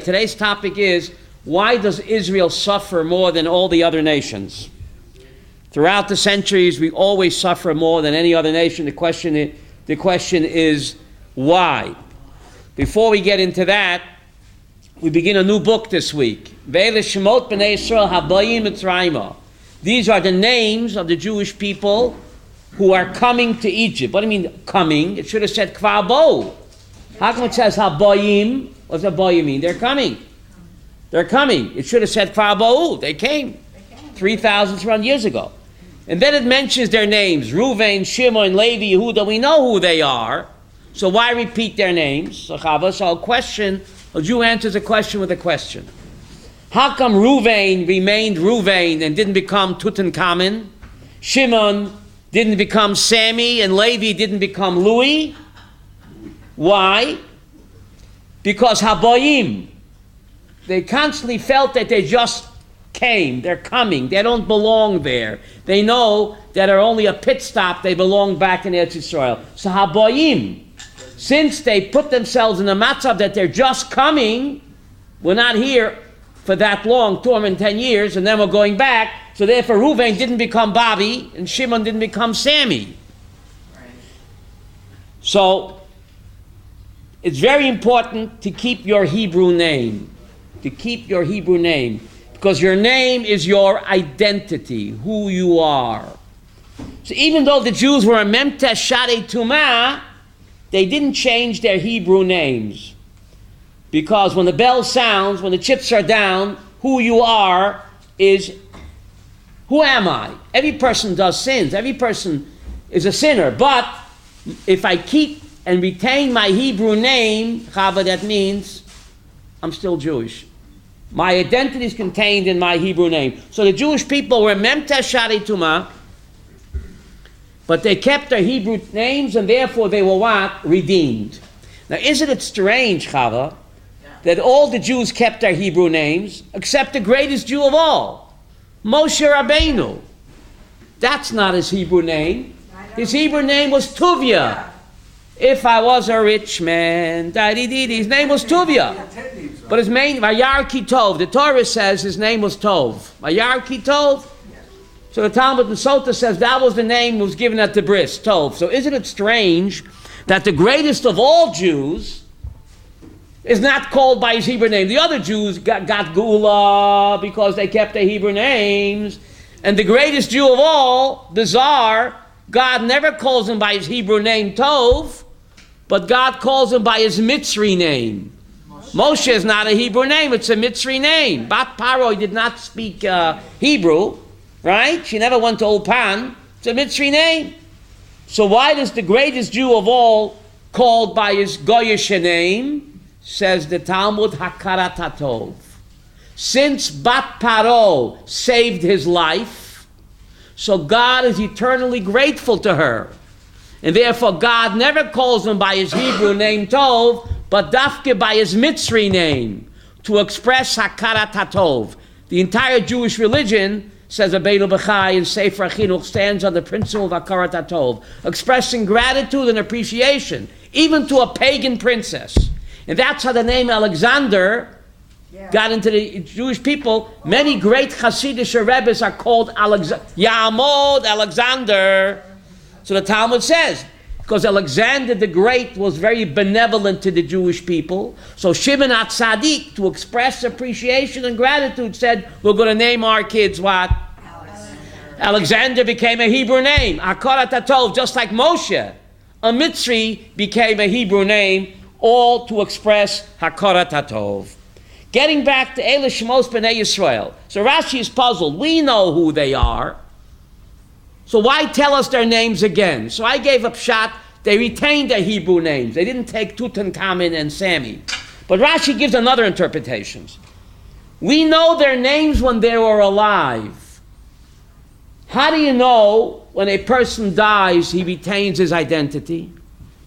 Today's topic is, why does Israel suffer more than all the other nations? Throughout the centuries, we always suffer more than any other nation. The question is why? Before we get into that, we begin a new book this week. These are the names of the Jewish people who are coming to Egypt. What do you mean coming? It should have said kvar bo. How come it says habayim? What does habayim mean? They're coming. They're coming. It should have said kvar bo. They came 3,000 years ago. And then it mentions their names. Reuven, Shimon, Levi, Yehuda. We know who they are. So why repeat their names? So a Jew answers a question with a question. How come Reuven remained Reuven and didn't become Tutankhamen? Shimon didn't become Sammy, and Levi didn't become Louis? Why? Because Habayim, they constantly felt that they just came. They're coming. They don't belong there. They know that are only a pit stop. They belong back in Eretz Yisrael. So Habayim, since they put themselves in the matzav that they're just coming, we're not here for that long, 210 years, and then we're going back. So therefore Reuven didn't become Bobby, and Shimon didn't become Sammy. Right. So it's very important to keep your Hebrew name. To keep your Hebrew name. Because your name is your identity, who you are. So even though the Jews were a Memtesh Sharei Tumah, they didn't change their Hebrew names. Because when the bell sounds, when the chips are down, who you are is, who am I? Every person does sins. Every person is a sinner. But if I keep and retain my Hebrew name, Chava, that means I'm still Jewish. My identity is contained in my Hebrew name. So the Jewish people were Memtesh Sharei Tumah, but they kept their Hebrew names, and therefore they were what? Redeemed. Now, isn't it strange, Chava, that all the Jews kept their Hebrew names, except the greatest Jew of all, Moshe Rabbeinu? That's not his Hebrew name. His Hebrew name was Tuvia. If I was a rich man, his name was Tuvia. But his name, Vayar Ki Tov, the Torah says his name was Tov. Vayar Ki Tov. So the Talmud in Sota says that was the name that was given at the bris, Tov. So isn't it strange that the greatest of all Jews is not called by his Hebrew name? The other Jews got Gula because they kept their Hebrew names. And the greatest Jew of all, the Tsar, God never calls him by his Hebrew name Tov, but God calls him by his Mitzri name. Moshe is not a Hebrew name, it's a Mitzri name. Bat Paroi did not speak Hebrew, right? She never went to Ulpan. It's a Mitzri name. So why does the greatest Jew of all called by his Goyish name? Says the Talmud, Hakarat HaTov. Since Bat Paro saved his life, so God is eternally grateful to her. And therefore God never calls him by his Hebrew name Tov, but Dafke by his Mitzri name, to express Hakarat HaTov. The entire Jewish religion, says Abbeinu Bechai in Sefer Chinuch, stands on the principle of Hakarat HaTov, expressing gratitude and appreciation, even to a pagan princess. And that's how the name Alexander got into the Jewish people. Many great Hasidic Rebbes are called Ya'amod, Alexander. So the Talmud says, because Alexander the Great was very benevolent to the Jewish people, so Shimon HaTzadik, to express appreciation and gratitude, said, we're going to name our kids what? Alexander became a Hebrew name. Hakarat HaTov, just like Moshe. A Mitzri became a Hebrew name, all to express Hakarat HaTov. Getting back to Eile Shemos B'nai Yisrael. So Rashi is puzzled. We know who they are. So why tell us their names again? So I gave a pshat. They retained their Hebrew names. They didn't take Tutankhamen and Sammy. But Rashi gives another interpretation. We know their names when they were alive. How do you know when a person dies, he retains his identity?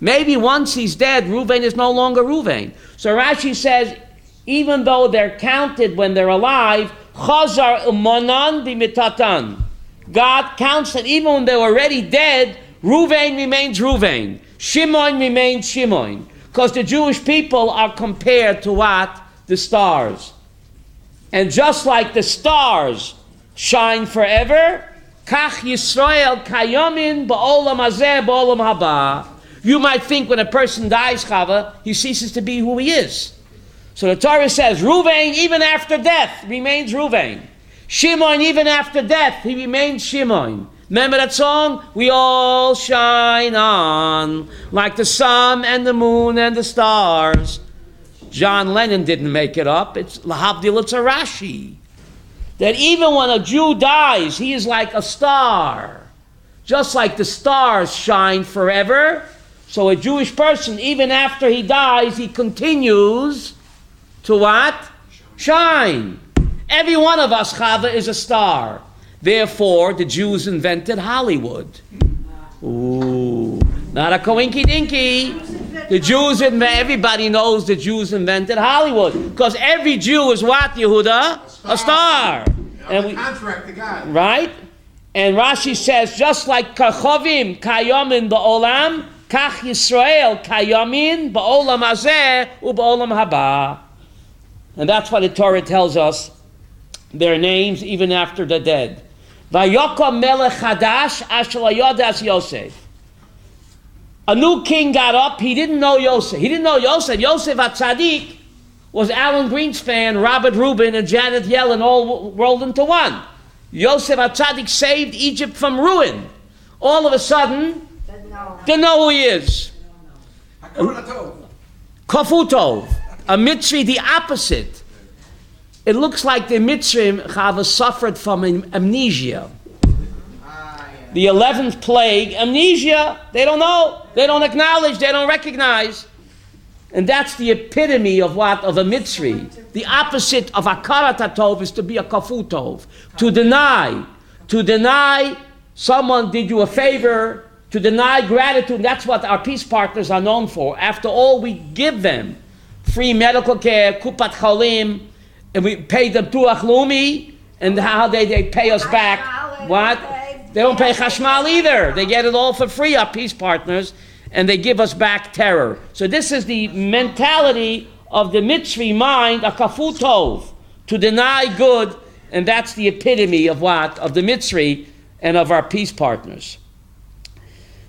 Maybe once he's dead, Reuven is no longer Reuven. So Rashi says, even though they're counted when they're alive, Chazar u'monan b'mitatan. God counts that even when they're already dead, Reuven remains Reuven. Shimon remains Shimon. Because the Jewish people are compared to what? The stars. And just like the stars shine forever, Kach Yisrael kayomin ba'olam hazeh ba'olam haba. You might think when a person dies, Chava, he ceases to be who he is. So the Torah says, Ruvain, even after death, remains Ruvain. Shimon, even after death, he remains Shimon. Remember that song? We all shine on, like the sun and the moon and the stars. John Lennon didn't make it up. It's Lahavdil, it's a Rashi. That even when a Jew dies, he is like a star. Just like the stars shine forever, so a Jewish person, even after he dies, he continues to what? Shine. Every one of us, Chava, is a star. Therefore, the Jews invented Hollywood. Ooh, not a coinky-dinky. The Jews, everybody knows the Jews invented Hollywood. Because every Jew is what, Yehuda? A star. And we contract the guy. Right? And Rashi says, just like Kachovim kayomin ba'olam, Kach Yisrael kayomin ba'olam hazeh u'ba'olam haba. And that's why the Torah tells us their names even after the dead. Vayokom melech chadash asher lo yodas Yosef. A new king got up. He didn't know Yosef. He didn't know Yosef. Yosef HaTzadik was Alan Greenspan, Robert Rubin, and Janet Yellen all rolled into one. Yosef HaTzadik saved Egypt from ruin. All of a sudden, didn't know who he is. Kafutov. A Mitzri, the opposite. It looks like the Mitzrim, Chava, suffered from amnesia. The 11th plague, amnesia. They don't know. They don't acknowledge. They don't recognize. And that's the epitome of what? Of a Mitzri. The opposite of a Karatov is to be a Kafutov. To deny. To deny someone did you a favor. To deny gratitude. That's what our peace partners are known for. After all, we give them free medical care, Kupat Cholim, and we pay them Tuach Lumi, and how they pay us back. What? They don't pay Chashmal either. They get it all for free, our peace partners, and they give us back terror. So this is the mentality of the Mitzri mind, a Kafutov, to deny good, and that's the epitome of what? Of the Mitzri and of our peace partners.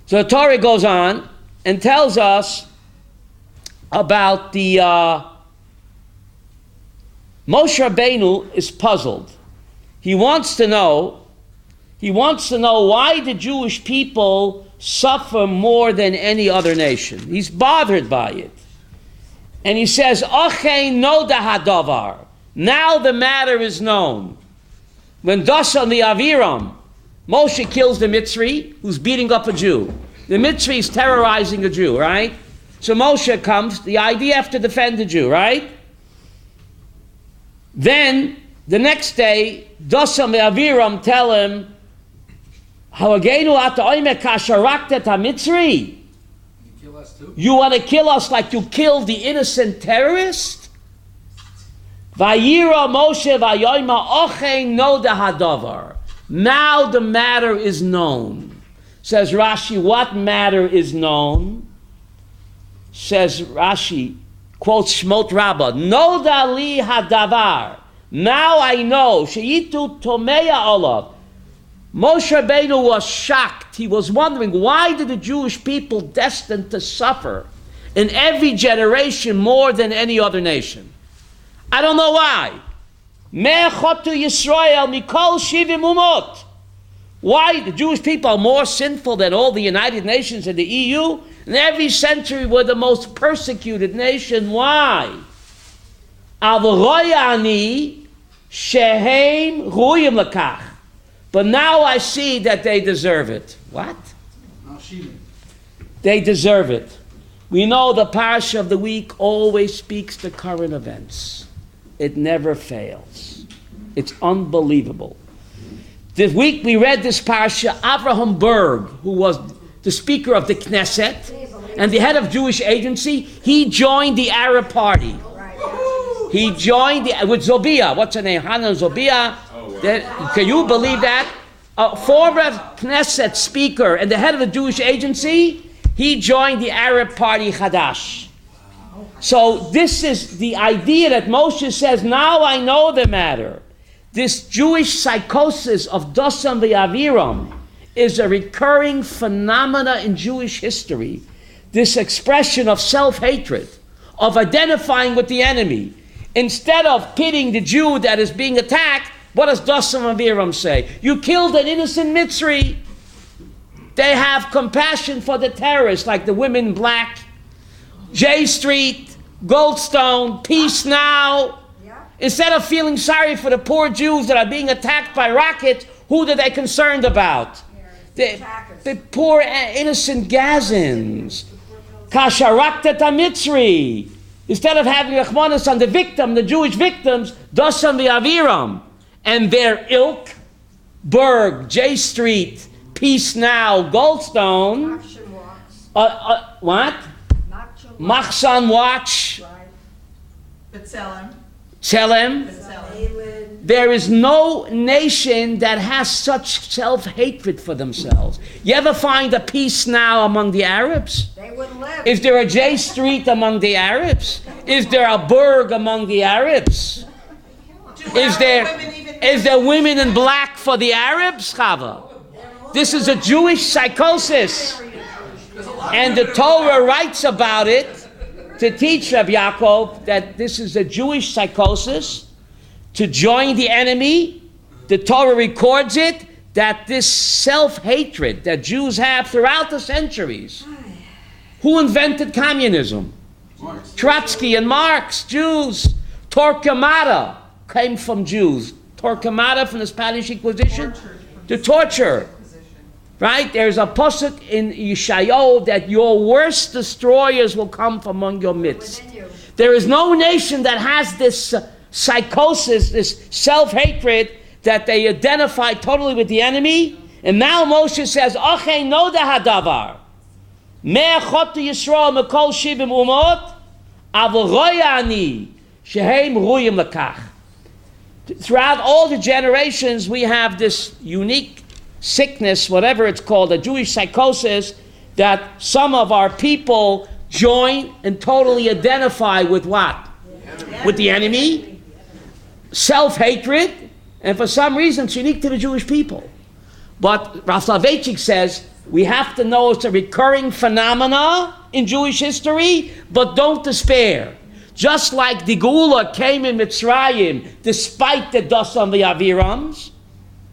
So the Torah goes on and tells us about the Moshe Rabbeinu is puzzled. He wants to know why the Jewish people suffer more than any other nation. He's bothered by it. And he says, Ochein noda hadavar. Now the matter is known. When Dasan the Aviram, Moshe kills the Mitzri who's beating up a Jew. The Mitzri is terrorizing a Jew, right? So Moshe comes, the IDF to defend the Jew, right? Then, the next day, Dosam and Aviram tell him, you want to kill us like you killed the innocent terrorist? Vayira Moshe vayoyma ochein noda hadavar. Now the matter is known. Says Rashi, what matter is known? Says Rashi, quotes Shmot Rabbah, Noda li hadavar. Now I know. Sheyitu tomeya olav. Moshe Rabbeinu was shocked. He was wondering, why did the Jewish people destined to suffer in every generation more than any other nation? I don't know why. Me'chotu Yisrael mikol shivim umot. Why the Jewish people are more sinful than all the United Nations and the EU? In every century we're the most persecuted nation. Why? Avroyani shehem ruyim lakach. But now I see that they deserve it. What? They deserve it. We know the parsha of the week always speaks to current events. It never fails. It's unbelievable. This week we read this parsha, Avraham Berg, who was the speaker of the Knesset and the head of Jewish agency, he joined the Arab Party. He joined with Zobia. What's her name? Hannah Zobia. Can you believe that? A former Knesset speaker and the head of the Jewish agency, he joined the Arab Party Chadash. So this is the idea that Moshe says, now I know the matter. This Jewish psychosis of Dosam v'Aviram is a recurring phenomena in Jewish history. This expression of self-hatred, of identifying with the enemy. Instead of pitying the Jew that is being attacked, what does Dosam v'Aviram say? You killed an innocent Mitzri. They have compassion for the terrorists, like the women in black, J Street, Goldstone, Peace Now. Instead of feeling sorry for the poor Jews that are being attacked by rockets, who are they concerned about? The poor innocent Gazans. Kasharakta Mitzri. Instead of having Rachmanis on the victim, the Jewish victims, Dosam v'Aviram, and their ilk, Berg, J Street, Peace Now, Goldstone. What? Machsan Watch. Tselem. There is no nation that has such self-hatred for themselves. You ever find a Peace Now among the Arabs? They wouldn't live. Is there a J Street among the Arabs? Is there a Berg among the Arabs? Is there women in black for the Arabs, Chava? This is a Jewish psychosis. And the Torah writes about it to teach Rabbi Yaakov that this is a Jewish psychosis to join the enemy. The Torah records it, that this self-hatred that Jews have throughout the centuries. Who invented communism? Trotsky and Marx, Jews. Torquemada came from Jews. Torquemada from the Spanish Inquisition. The torture. Right? There's a pasuk in Yeshayahu that your worst destroyers will come from among your midst. There is no nation that has this psychosis, this self-hatred, that they identify totally with the enemy. And now Moshe says, Ochei no da hadavar. Me'achot Yisrael mekol shivim umot, aval roya ani, shehem ruyim lakach. Throughout all the generations, we have this unique sickness, whatever it's called, a Jewish psychosis, that some of our people join and totally identify with what? With the enemy. Self-hatred. And for some reason, it's unique to the Jewish people. But Rav Soloveitchik says, we have to know it's a recurring phenomena in Jewish history, but don't despair. Just like the Geula came in Mitzrayim, despite the Dosam v'Avirams,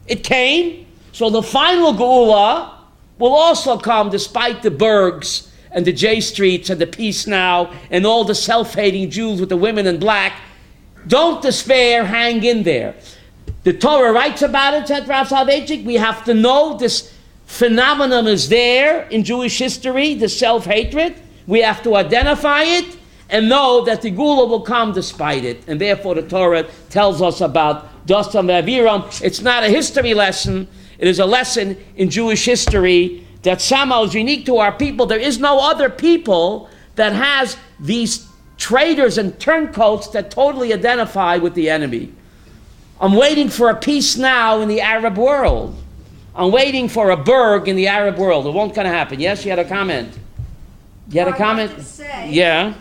it came. So the final Geula will also come despite the Bergs and the J Streets and the Peace Now and all the self-hating Jews with the women in black. Don't despair, hang in there. The Torah writes about it, said Rav Soloveitchik. We have to know this phenomenon is there in Jewish history, the self-hatred. We have to identify it and know that the Geula will come despite it. And therefore the Torah tells us about Dosam v'Aviram. It's not a history lesson. It is a lesson in Jewish history that somehow is unique to our people. There is no other people that has these traitors and turncoats that totally identify with the enemy. I'm waiting for a peace now in the Arab world. I'm waiting for a Berg in the Arab world. It won't going to happen. Yes, you had a comment? You had a comment? I wanted to say yeah.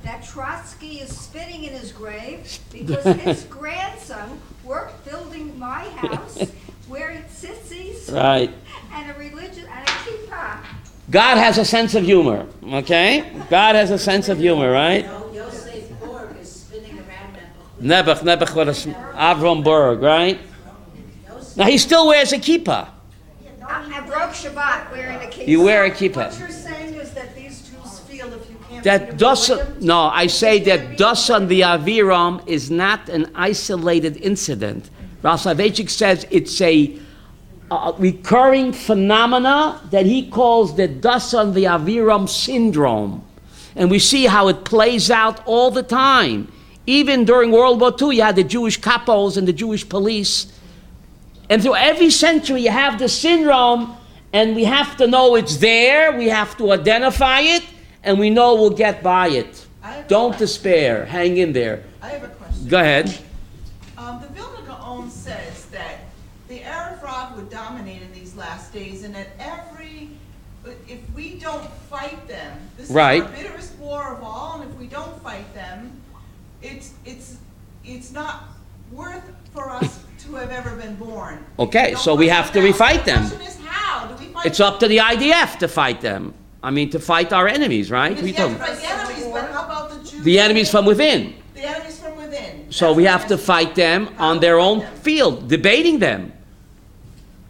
that Trotsky is spitting in his grave because his grandson worked building my house wearing tzitzis right. and a religion and a kippah. God has a sense of humor, okay? God has a sense of humor, right? Yosef Borg is spinning around Nebuch, what is Avram Berg, right? Now he still wears a kippah. I broke Shabbat wearing a kippah. You wear a kippah. What you're saying is that these Jews feel if you can't That Dosan, no, I say that Dosan v'Aviram is not an isolated incident. Rav Soloveitchik says it's a recurring phenomena that he calls the Dosan v'Aviram syndrome. And we see how it plays out all the time. Even during World War II, you had the Jewish capos and the Jewish police. And through every century, you have the syndrome, and we have to know it's there, we have to identify it, and we know we'll get by it. Don't despair. Hang in there. I have a question. Go ahead. The Vilna Gaon says that the Arab frog would dominate in these last days, and that every if we don't fight them, this Right. is our bitterest war of all, and if we don't fight them, it's not worth for us to have ever been born. Okay, Don't so we fight have to them now. refight them. The question is, how do we fight It's them? up to the IDF to fight them. I mean, to fight our enemies, right? Yes, We yes, told- but the enemies, but how about the Jews? the enemies from within. The enemies from within. So That's we what have I'm to asking. fight them How on do their we fight own them? field, debating them.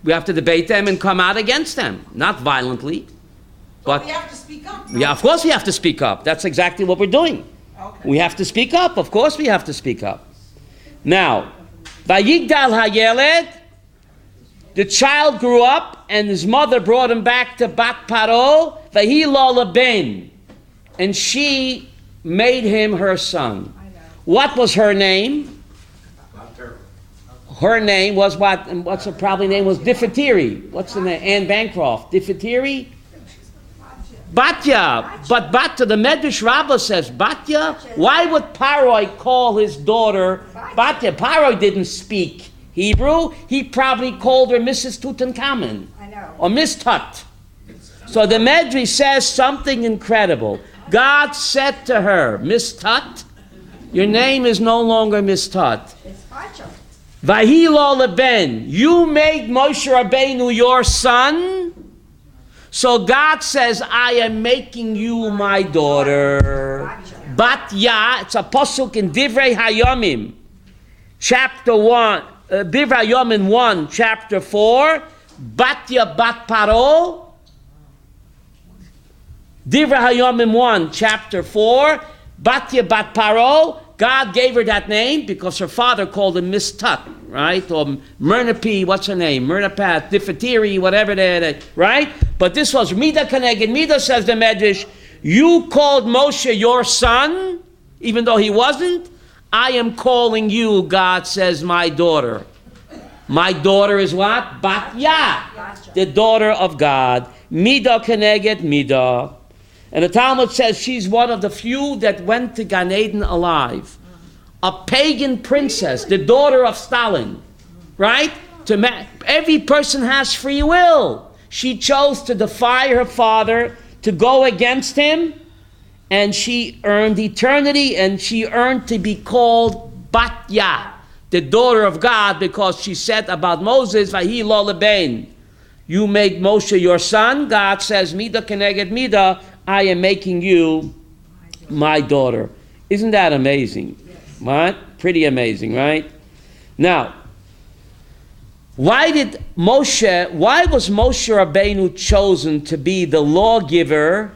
We have to debate them and come out against them, not violently. But But we have to speak up. yeah, of course we have to speak up. That's exactly what we're doing. Okay. We have to speak up. Of course we have to speak up. Now, Vayigdal Hayeled, the child grew up and his mother brought him back to Bat Paro, Vahi Lo Ben, and she made him her son. What was her name? Her name was what? And what's her probably name was Diphthery. What's the name? Anne Bancroft. Diphthery? Batya. But Batya, the Medrash Rabbah says, Batya? Why would Paroi call his daughter Batya? Paroi didn't speak Hebrew. He probably called her Mrs. Tutankhamun I know. or Miss Tut. So the Medrash says something incredible. God said to her, Miss Tut, your name is no longer Miss Tut. It's macho. Vahi lo leben, you made Moshe Rabbeinu your son. So God says, I am making you my daughter. Batya, it's a pasuk in Divrei Hayomim, chapter 1, Divrei Hayomim 1, chapter 4, Batya bat Paro. Divrei Hayomim 1, chapter 4, Batya bat Paro. God gave her that name because her father called her Miss Tut, right? Or Myrnapi, what's her name? Myrnapat, Diphthery, whatever that, right? But this was Mida Keneged. Mida says the Medrash, you called Moshe your son, even though he wasn't. I am calling you, God says, my daughter. My daughter is what? Batya, the daughter of God. Mida Keneged Mida. And the Talmud says she's one of the few that went to Gan Eden alive. A pagan princess, the daughter of Stalin, right? Every person has free will. She chose to defy her father, to go against him, and she earned eternity, and she earned to be called Batya, the daughter of God, because she said about Moses, Vahi lo leben, you make Moshe your son. God says, Mida keneged Mida, I am making you my daughter. Isn't that amazing? Yes. Right? Pretty amazing, right? Now, why was Moshe Rabbeinu chosen to be the lawgiver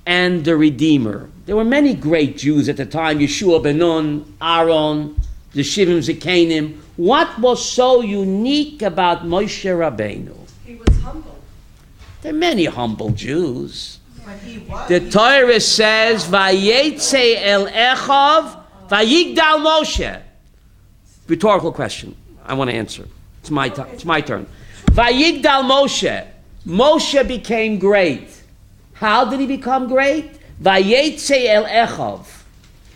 and the redeemer? There were many great Jews at the time, Yeshua ben Nun, Aaron, the Shivim Zikanim. What was so unique about Moshe Rabbeinu? He was humble. There are many humble Jews. But he was. The Torah says, Vayetze el Echav, Vayigdal Moshe. Rhetorical question. I want to answer. It's my turn. Vayigdal Moshe. Moshe became great. How did he become great? Vayetze el Echav.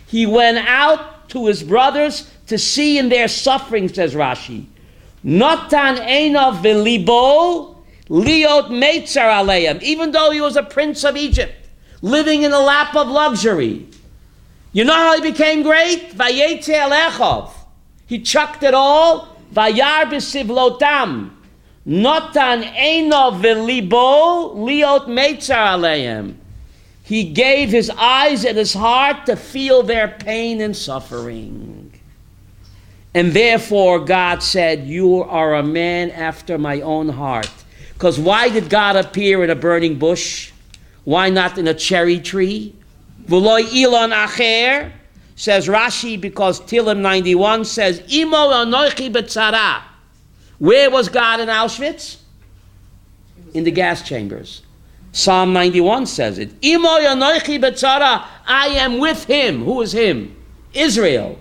He went out to his brothers to see in their suffering, says Rashi. Natan einav v'libo liot meitzar aleim. Even though he was a prince of Egypt, living in the lap of luxury. You know how he became great? Vayetze el Echav. He chucked it all. Vayar b'sivlotam. Natan einav v'libo liot meitzar aleim. He gave his eyes and his heart to feel their pain and suffering. And therefore God said, you are a man after my own heart. Because why did God appear in a burning bush? Why not in a cherry tree? V'loi ilon acher, says Rashi, because Tehillim 91 says, Imo anochi b'tzara. Where was God in Auschwitz? In the gas chambers. Psalm 91 says it. Imo anochi b'tzara. I am with him. Who is him? Israel.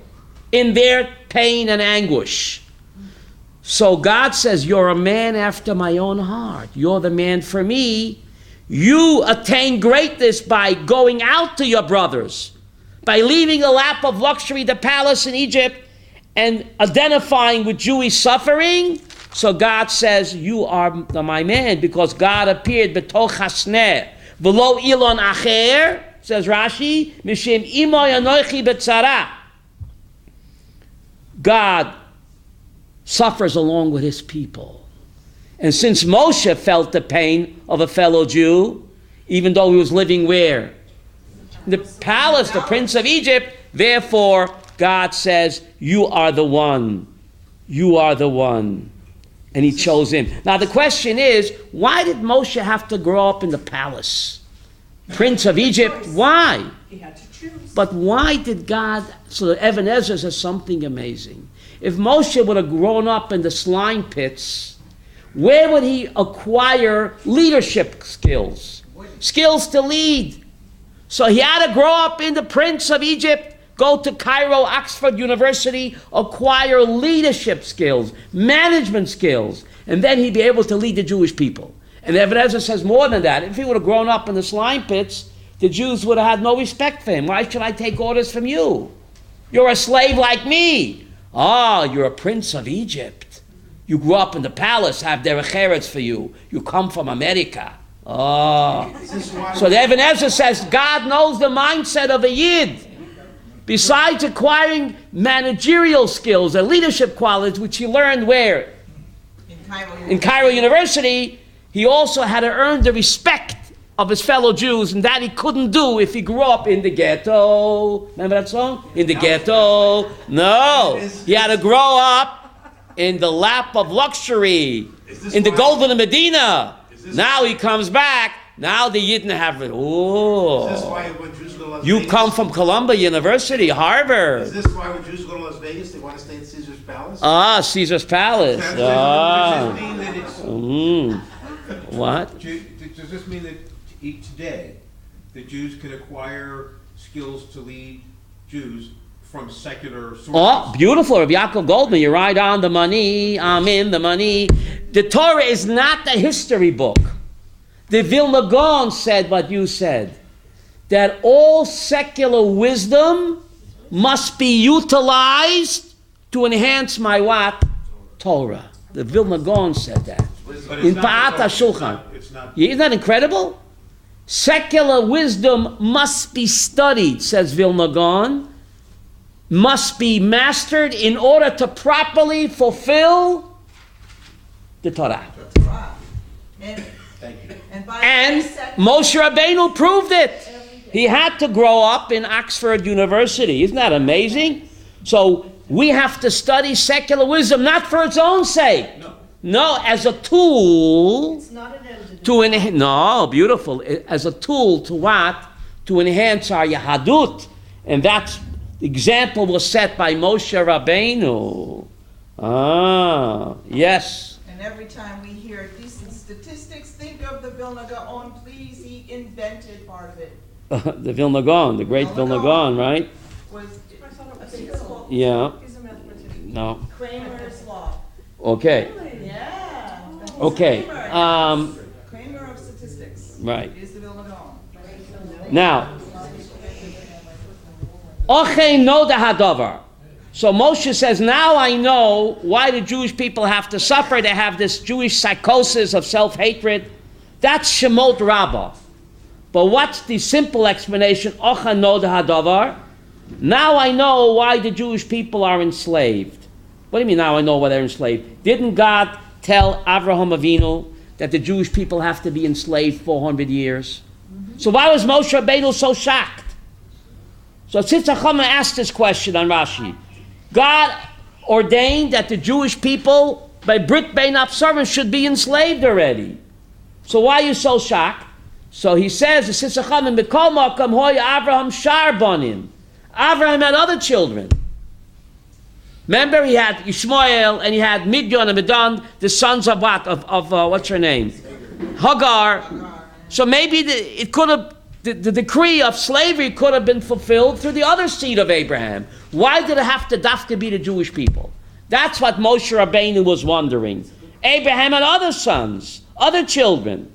In their pain and anguish. So God says, you're a man after my own heart. You're the man for me. You attain greatness by going out to your brothers, by leaving the lap of luxury, the palace in Egypt, and identifying with Jewish suffering. So God says, you are my man, because God appeared b'toch hasneh. V'lo ilon acher, says Rashi, Mishim imoy anoichi b'tzara. God suffers along with his people. And since Moshe felt the pain of a fellow Jew, even though he was living where? In the palace, the prince of Egypt, therefore God says, you are the one. You are the one. And he chose him. Now the question is, why did Moshe have to grow up in the palace? Prince of Egypt, why? He had to choose. But why did God, so Evan Ezra says something amazing. If Moshe would have grown up in the slime pits, where would he acquire leadership skills? Skills to lead. So he had to grow up in the Prince of Egypt, go to Cairo, Oxford University, acquire leadership skills, management skills, and then he'd be able to lead the Jewish people. And Evan Ezra says more than that. If he would have grown up in the slime pits, the Jews would have had no respect for him. Why should I take orders from you? You're a slave like me. Ah, you're a prince of Egypt. You grew up in the palace, have derech eretz for you. You come from America. Oh. So the Evan Ezra says God knows the mindset of a Yid. Besides acquiring managerial skills and leadership qualities, which he learned where? In Cairo University, he also had to earn the respect of his fellow Jews, and that he couldn't do if he grew up in the ghetto. Remember that song? In the ghetto. No. He had to grow up in the lap of luxury, in the golden Medina. Now he comes back. Now the Yidden have it. Oh, you come from Columbia University, Harvard. Is this why when Jews go to Las Vegas, they want to stay in Caesar's Palace? Ah, Caesar's Palace. Does this mean that it's... What? Does this mean that today the Jews can acquire skills to lead Jews from secular sources? Oh, beautiful, Rabbi Yaakov Goldman. You're right on the money. I'm in the money. The Torah is not a history book. The Vilna Gaon said what you said, that all secular wisdom must be utilized to enhance my what? Torah. The Vilna Gaon said that. In Pa'at HaShulchan. Isn't that incredible? Secular wisdom must be studied, says Vilna Gaon, must be mastered in order to properly fulfill the Torah. And Moshe Rabbeinu proved it. He had to grow up in Oxford University. Isn't that amazing? So we have to study secular wisdom, not for its own sake. No, as a tool. It's not an end to enhance. No, beautiful. As a tool to what? To enhance our Yahadut. And that example was set by Moshe Rabbeinu. Ah, yes. And every time we hear decent statistics, think of the Vilna Gaon, please, he invented part of it. The Vilna Gaon, the great Vilna Gaon, right? Yeah. He's a mathematician. No. Kramer's law. Okay. Yeah. Okay. Kramer of statistics. Right. Is the Vilna Gaon. Now, Ochein Noda Hadavar. So Moshe says, now I know why the Jewish people have to suffer. They have this Jewish psychosis of self-hatred. That's Shemot Rabbah. But what's the simple explanation? Ochein Noda Hadavar. Now I know why the Jewish people are enslaved. What do you mean now I know why they're enslaved? Didn't God tell Avraham Avinu that the Jewish people have to be enslaved 400 years? So why was Moshe Rabbeinu so shocked? So Tzitz HaChama asked this question on Rashi. God ordained that the Jewish people, by Brit Bein Absarim, should be enslaved already. So why are you so shocked? So he says, Tzitz HaChama, Mikol Makam Hoy Avraham Shar Banim. Avraham had other children. Remember, he had Ishmael and he had Midyan and Medan, the sons of what? Of what's her name? Hagar. So maybe it could have, the decree of slavery could have been fulfilled through the other seed of Abraham. Why did it have to dafka be the Jewish people? That's what Moshe Rabbeinu was wondering. Abraham had other sons, other children.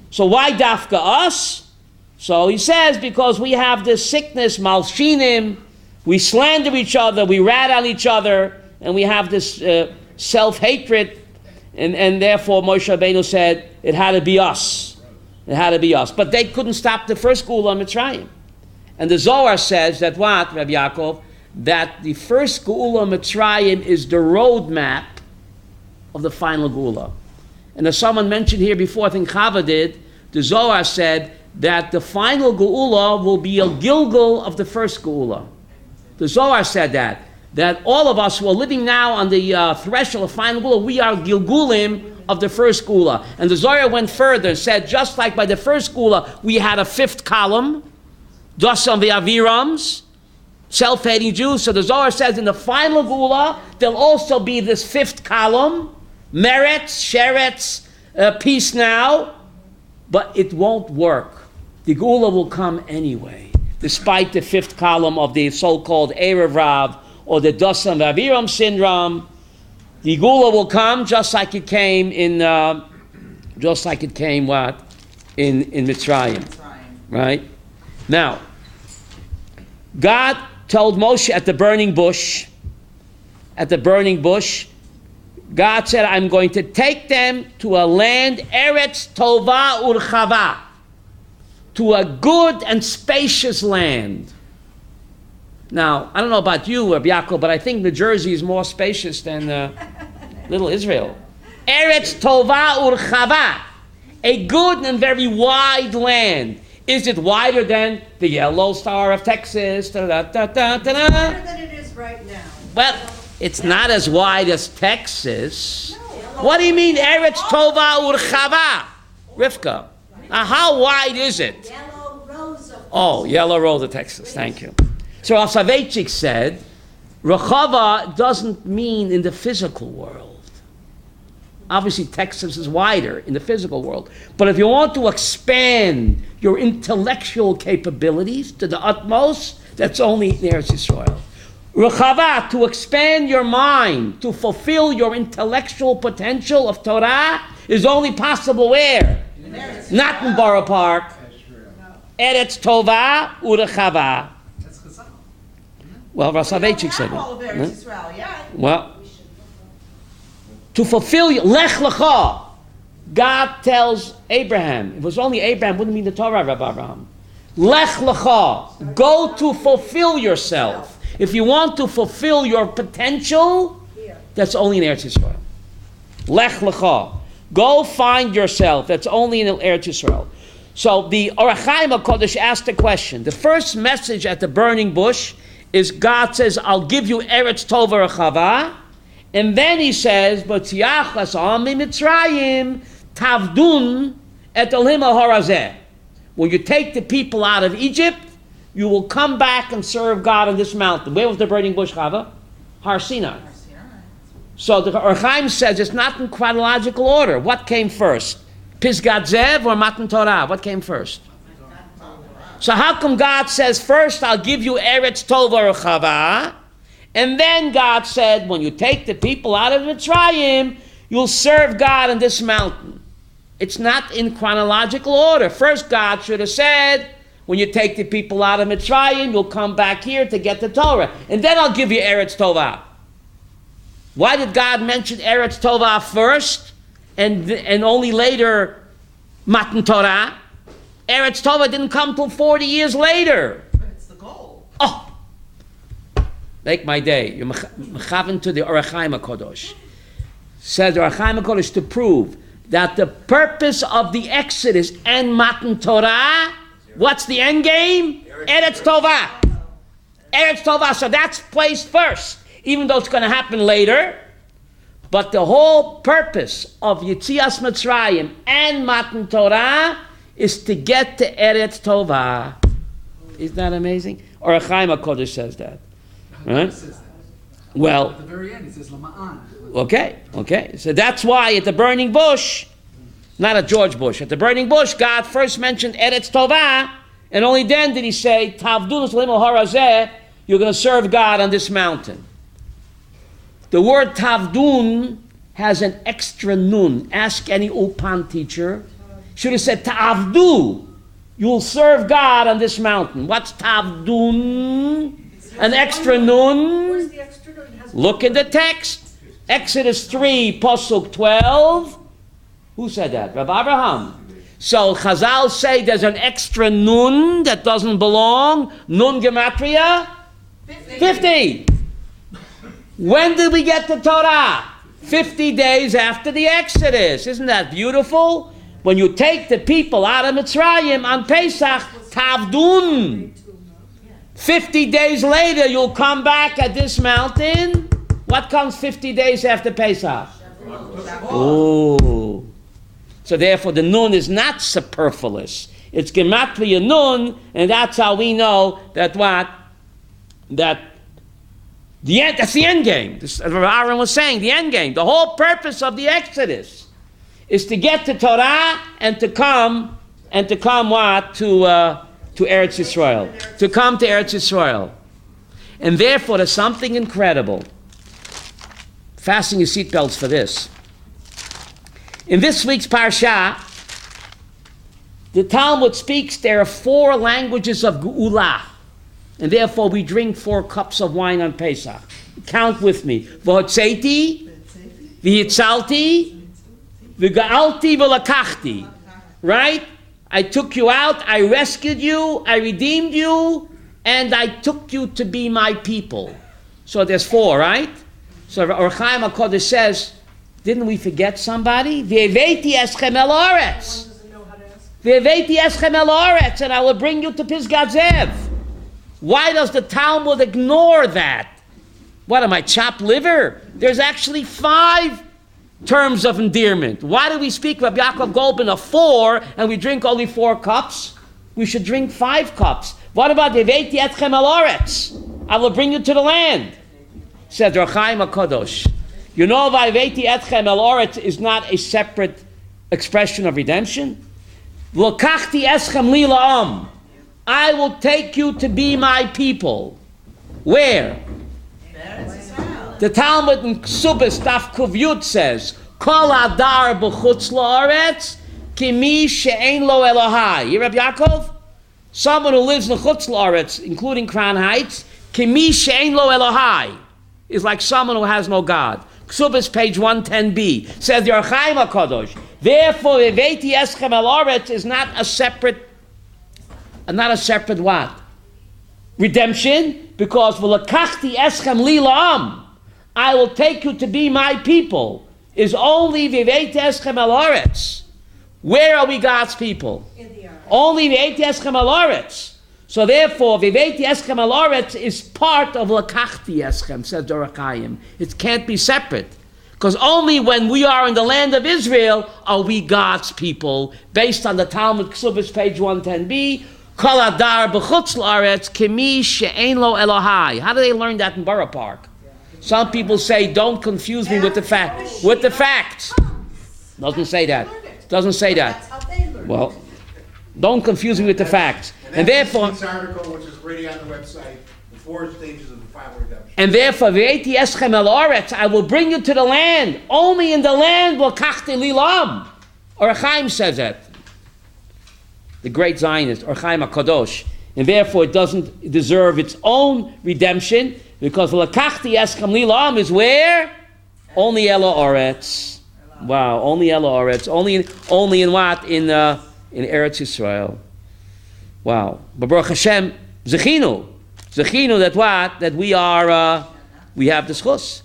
So why dafka us? So he says, because we have this sickness, malshinim, we slander each other, we rat on each other, and we have this self-hatred. And therefore Moshe Rabbeinu said it had to be us. It had to be us. But they couldn't stop the first Geula of Mitzrayim. And the Zohar says that what, Rabbi Yaakov? That the first Geula of Mitzrayim is the roadmap of the final Geula. And as someone mentioned here before, I think Chava did, the Zohar said that the final Geula will be a Gilgul of the first Geula. The Zohar said that all of us who are living now on the threshold of final Geula, we are Gilgulim of the first Geula. And the Zohar went further and said, just like by the first Geula, we had a fifth column, Dosam v'Avirams, self-hating Jews. So the Zohar says in the final Geula, there'll also be this fifth column, Meretz, Sheretz, peace now, but it won't work. The Geula will come anyway, despite the fifth column of the so-called Erev Rav or the Dosam v'Aviram syndrome. The Geula will come just like it came in Mitzrayim, right? Now, God told Moshe at the burning bush, God said, I'm going to take them to a land, Eretz Tova Urchava, to a good and spacious land. Now, I don't know about you, Rabbi Yaakov, but I think New Jersey is more spacious than little Israel. Eretz Tova Urchava, a good and very wide land. Is it wider than the Yellow Star of Texas? Wider than it is right now. Well, it's not as wide as Texas. What do you mean, Eretz Tova Urchava? Rivka, now how wide is it? Yellow Rose of Oh, Yellow Rose of Texas, thank you. So Rav Soloveitchik said, Rechava doesn't mean in the physical world. Obviously, Texas is wider in the physical world. But if you want to expand your intellectual capabilities to the utmost, that's only in Eretz Yisrael. Rechava, to expand your mind, to fulfill your intellectual potential of Torah, is only possible where? Not in Borough Park. Eretz Tova Urechava. Well, Rav Soloveitchik said that. Well, to fulfill Lech Lecha, God tells Abraham. If it was only Abraham, wouldn't mean the Torah, Rabbi Abraham. Lech Lecha, go to fulfill yourself. If you want to fulfill your potential, that's only in Eretz Yisrael. Lech Lecha, go find yourself. That's only in Eretz Yisrael. So the Orach Chaim HaKodesh asked the question. The first message at the burning bush is God says, I'll give you Eretz Tova Rechava. And then he says, "B'tziach l'sa'am mitzrayim tavdun et elohim harazeh." When you take the people out of Egypt, you will come back and serve God on this mountain. Where was the burning bush, Chava? Har Sinai. So the Orach Chaim says it's not in chronological order. What came first? Pisgat Zev or Matan Torah? What came first? So how come God says first, I'll give you Eretz Tova Rechava, and then God said, when you take the people out of Mitzrayim, you'll serve God on this mountain? It's not in chronological order. First, God should have said, when you take the people out of Mitzrayim, you'll come back here to get the Torah, and then I'll give you Eretz Tova. Why did God mention Eretz Tova first, and only later Matan Torah? Eretz Tova didn't come till 40 years later. But it's the goal. Oh! Make my day. You're mechaven to the Orach Chaim HaKodesh. Says the Orach Chaim HaKodesh to prove that the purpose of the Exodus and Matan Torah, what's the end game? Eretz Tova. Eretz Tova. So that's placed first, even though it's going to happen later. But the whole purpose of Yetzias Mitzrayim and Matan Torah is to get to Eretz Tova. Isn't that amazing? Orach Chaim HaKodesh says that. Right? Well, at the very end, he says Lama'an. Okay. So that's why at the burning bush, not at George Bush, at the burning bush, God first mentioned Eretz Tova, and only then did he say, Tavdun L'Elohim Harazeh, you're going to serve God on this mountain. The word Tavdun has an extra nun. Ask any Ulpan teacher. Should have said Ta'avdu. You'll serve God on this mountain. What's Tavdun? An extra nun. Where's the extra nun? Look in the text. Exodus 3, Pasuk 12. Who said that? Rabbi Abraham. So Chazal say there's an extra nun that doesn't belong. Nun gematria? 50. When did we get the Torah? 50 days after the Exodus. Isn't that beautiful? When you take the people out of Mitzrayim on Pesach, Tavdun. 50 days later, you'll come back at this mountain. What comes 50 days after Pesach? Oh. So therefore, the nun is not superfluous. It's gematria nun, and that's how we know that what? That's the end game. This, as Aaron was saying, the end game. The whole purpose of the Exodus is to get to Torah and to come what? To Eretz Yisrael. To come to Eretz Yisrael. And therefore, there's something incredible. Fasten your seatbelts for this. In this week's Parsha, the Talmud speaks there are 4 languages of Geula. And therefore, we drink 4 cups of wine on Pesach. Count with me. V'hotzeiti, v'hitzalti, v'ga'alti, v'lakachti. Right? I took you out, I rescued you, I redeemed you, and I took you to be my people. So there's 4, right? So Or Chaim HaKodesh says, didn't we forget somebody? V'eveti eschem el oretz. V'eveti eschem el oretz, and I will bring you to Pisgat Zev. Why does the Talmud ignore that? What am I, chopped liver? There's actually 5 terms of endearment. Why do we speak, Rabbi Yaakov Goldman, of 4 and we drink only 4 cups? We should drink 5 cups. What about V'eveti etchem el oretz? I will bring you to the land. Said Or Chaim HaKadosh. You know V'eveti etchem el oretz is not a separate expression of redemption? L'kachti eschem li la'am. I will take you to be my people. Where? The Talmud in Ksubas Daf Kuv Yud says, Kol adar b'chutz la'aretz kimi she'ein lo Elohai. You Rabbi Yaakov? Someone who lives in chutz la'aretz, including Crown Heights, kimi she'ein lo Elohai, is like someone who has no God. Ksubas page 110b says the Or Chaim HaKadosh. Therefore, V'eveti eschem el oretz is not a separate what? Redemption, because v'lakachti eschem li la'am, I will take you to be my people, is only v'eveti eschem el oretz. Where are we God's people? In the earth. Only V'eveti eschem el oretz. So therefore, v'eveti eschem el oretz is part of lakachti eschem, says the Or Chaim. It can't be separate. Because only when we are in the land of Israel are we God's people, based on the Talmud Ksubas page 110b, Kol adar b'chutz la'aretz kimi she'ein lo Elohai. How do they learn that in Borough Park? Some people say, don't confuse me with the facts. With the facts. Doesn't say that. Doesn't say that. That's how they learn. Well, don't confuse me with the facts. And therefore, this article, which is already on the website, the 4 stages of the final redemption. And therefore, v'eti eschem el oretz, I will bring you to the land. Only in the land will kachti li lam. Or Chaim says that. The great Zionist, Or Chaim HaKadosh. And therefore, it doesn't deserve its own redemption, because v'lakachti eschem li lam is where? Only Elo Oretz. Wow, only Elo Oretz. Only in what? In Eretz Yisrael. Wow. But Baruch Hashem, Zechinu. Zechinu that what? That we are, we have the schus.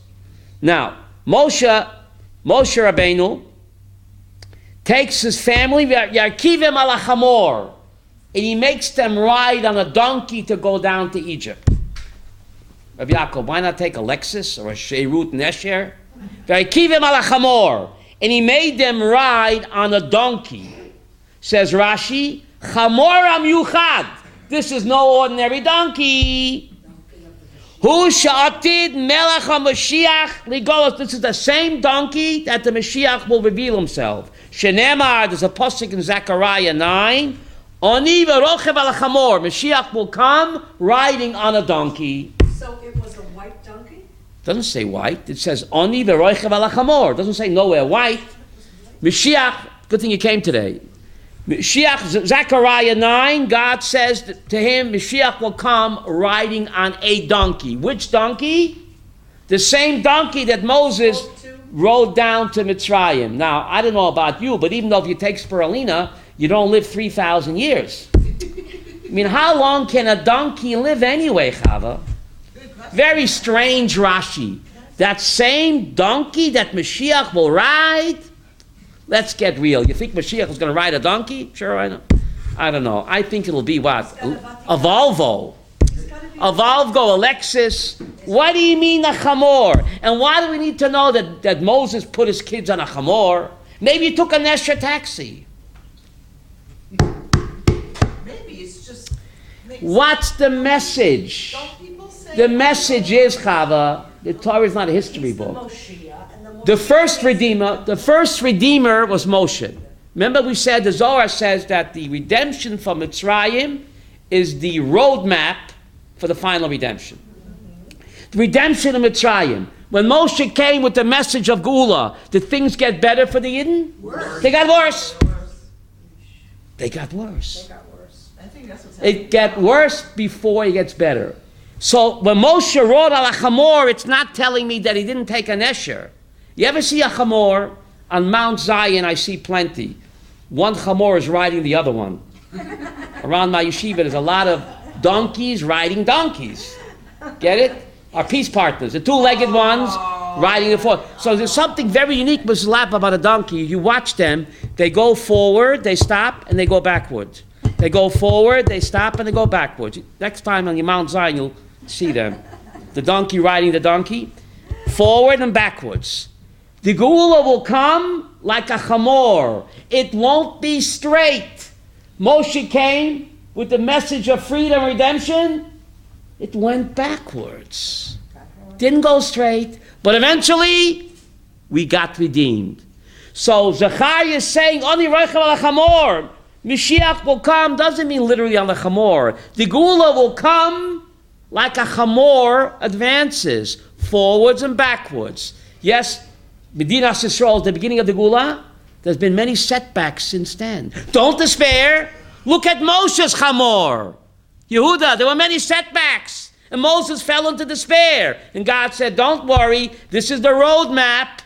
Now, Moshe Rabbeinu takes his family, Yarkivim ala chamor, and he makes them ride on a donkey to go down to Egypt. Rabbi Yaakov, why not take a Lexus or a Sheirut Nesher? Yarkivim ala chamor, and he made them ride on a donkey. Says Rashi, chamor amyuchad. This is no ordinary donkey. Hu sha'atid melech HaMashiach ligolos. This is the same donkey that the Mashiach will reveal himself. Shenemar, there's a pasuk in Zechariah 9. Oni v'rochev al chamor. Mashiach will come riding on a donkey. So it was a white donkey? It doesn't say white. It says Oni v'rochev al chamor. It doesn't say nowhere white. Mashiach, good thing you came today. Mashiach, Zechariah 9, God says to him, Mashiach will come riding on a donkey. Which donkey? The same donkey that Moses rode down to Mitzrayim. Now, I don't know about you, but even though if you take spirulina, you don't live 3,000 years. I mean, how long can a donkey live anyway, Chava? Very strange Rashi. That same donkey that Mashiach will ride? Let's get real. You think Mashiach is going to ride a donkey? Sure, I know. I don't know. I think it'll be what? A Volvo. A Volvo, a Lexus. What do you mean a chamor? And why do we need to know that Moses put his kids on a chamor? Maybe he took a Nesher taxi. Maybe it's just... What's the message? Don't people say... The message is, Chava, the Torah is not a history book. The first redeemer was Moshe. Remember we said, the Zohar says that the redemption from Mitzrayim is the roadmap for the final redemption. The redemption of Mitzrayim. When Moshe came with the message of Geula, did things get better for the Yidden? Worse. They got worse. They got worse. I think that's what's happening. It gets worse before it gets better. So when Moshe rode on a chamor, it's not telling me that he didn't take a nesher. You ever see a chamor? On Mount Zion, I see plenty. One chamor is riding the other one. Around my yeshiva, there's a lot of donkeys riding donkeys. Get it? Our peace partners, the two-legged ones riding the four. So there's something very unique, Mrs. Lap, about a donkey. You watch them, they go forward, they stop, and they go backwards. They go forward, they stop, and they go backwards. Next time on your Mount Zion, you'll see them. The donkey riding the donkey, forward and backwards. The Geula will come like a chamor. It won't be straight. Moshe came with the message of freedom, redemption. It went backwards. Didn't go straight. But eventually, we got redeemed. So Zechariah is saying, Oni roichem al chamor. Mashiach will come, doesn't mean literally on the chamor. The Geula will come like a chamor advances, forwards and backwards. Yes, Medina Yisrael is the beginning of the Geula. There's been many setbacks since then. Don't despair. Look at Moshe's chamor. Yehuda, there were many setbacks. And Moses fell into despair. And God said, don't worry. This is the roadmap